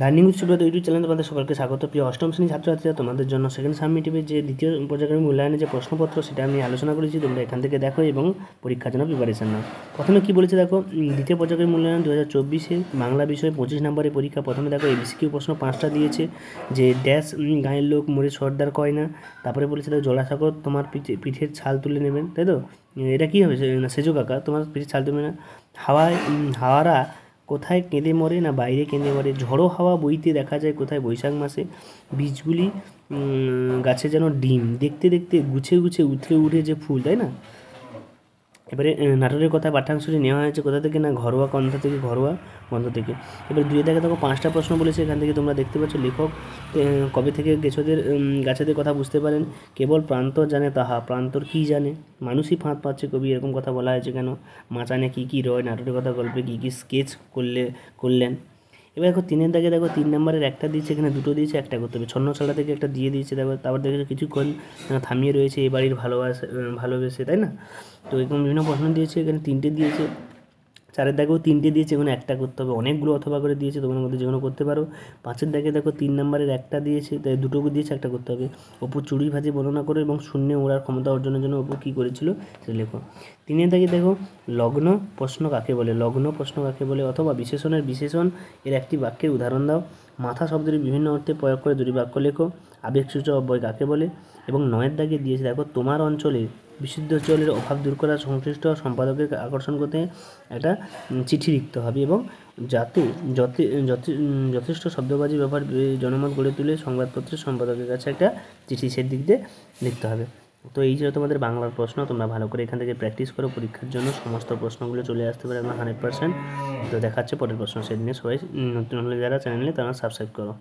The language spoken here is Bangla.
লার্নিং উইথ সুব্রত ইউটিউব চ্যানেলে তোমাদের সকলকে স্বাগত। প্রিয় অষ্টম শ্রেণী ছাত্রছাত্রীরা, তোমাদের জন্য সেকেন্ড সাবমিটিভের যে দ্বিতীয় পর্যায়ক্রমিক মূল্যায়নের যে প্রশ্নপত্র সেটা আমি আলোচনা করেছি, তোমরা এখান থেকে দেখো এবং পরীক্ষার জন্য প্রিপারেশন নাও। প্রথমে কী বলেছে দেখো, দ্বিতীয় পর্যায়ক্রমিক মূল্যায়ন 2024 বাংলা বিষয়ে 25 নম্বরের পরীক্ষা। প্রথমে দেখো এমসিকিউ প্রশ্ন 5টা দিয়েছে, যে ড্যাশ গায়ের লোক মরে সর্দার কয় না। তারপরে বলেছে দেখো, জোড়াসাঁকো তোমার পিঠের ছাল তুলে নেবেন, তাই তো? এটা কী হবে না, সেজো কাকা তোমার পিঠের ছাল তুলবে না। হাওয়ারা কোথায় কেঁদে মরে না বাইরে কেঁদে মরে। ঝড়ো হাওয়া বইতে দেখা যায় কোথায় বৈশাখ মাসে। বীজগুলি গাছে যেন ডিম, দেখতে দেখতে গুছে গুছে উথলে উঠে যে ফুল, তাই না? এবারে নাটোরের কথা পাঠ্যাংশটি নেওয়া হয়েছে কোথা থেকে না ঘরোয়া কণ্ঠ থেকে, ঘরোয়া গ্রন্থ থেকে। এবার দুয়ে দেখে দেখো 5টা প্রশ্ন বলেছে, এখান থেকে তোমরা দেখতে পাচ্ছ লেখক কবে থেকে গাছেদের কথা বুঝতে পারেন। কেবল প্রান্তর জানে তাহা, প্রান্তর কী জানে। মানুষই ফাঁদ পাচ্ছে কবি, এরকম কথা বলা হয়েছে কেন। মাচানে কী কী রয়, নাটোরের কথা গল্পে কী কী স্কেচ করলেন। এবার দেখো 3-এর দাগে দেখো 3 নম্বরের একটা দিয়েছে, এখানে 2টো দিয়েছে, একটা করতে হবে। ছন্নছাড়া থেকে একটা দিয়ে দিয়েছে, তারপর দেখেছো কিছুক্ষণ থামিয়ে রয়েছে এ বাড়ির ভালোবেসে, তাই না? তো এরকম বিভিন্ন প্রশ্ন দিয়েছে, এখানে 3টে দিয়েছে। 4-এর দাগেও 3টে দিয়েছে, এখানে একটা করতে হবে। অনেকগুলো অথবা করে দিয়েছে, তোমার মধ্যে যে কোনো করতে পারো। 5-এর দাগে দেখো 3 নম্বরের একটা দিয়েছে, তাই 2টো দিয়েছে, একটা করতে হবে। অপু চুড়ি ভাজি বর্ণনা করো এবং শূন্যে ওড়ার ক্ষমতা অর্জনের জন্য অপু কী করেছিল সেটা লেখো। 3-এর দাগে দেখো লগ্ন প্রশ্ন কাকে বলে, লগ্ন প্রশ্ন কাকে বলে, অথবা বিশেষণের বিশেষণ এর একটি বাক্যের উদাহরণ দাও। মাথা শব্দের বিভিন্ন অর্থে প্রয়োগ করে দুটি বাক্য লেখো। আবেগসূচক অব্যয় কাকে বলে। এবং 9-এর দাগে দিয়েছে দেখো, তোমার অঞ্চলে বিশুদ্ধ জলের অভাব দূর করার সংশ্লিষ্ট সম্পাদকের আকর্ষণ করতে একটা চিঠি লিখতে হবে, এবং যাতে যথেষ্ট শব্দবাজি ব্যবহার জনমত গড়ে তুলে সংবাদপত্রের সম্পাদকের কাছে একটা চিঠি সেদিক দিয়ে লিখতে হবে। তো এই ছিল তোমাদের বাংলার প্রশ্ন। তোমরা ভালো করে এখান থেকে প্র্যাকটিস করো, পরীক্ষার জন্য সমস্ত প্রশ্নগুলো চলে আসতে পারে আমার 100%। তো দেখাচ্ছে পরের প্রশ্ন, সেদিনে সবাই নতুন হলে যারা চ্যানেলে তারা সাবস্ক্রাইব করো।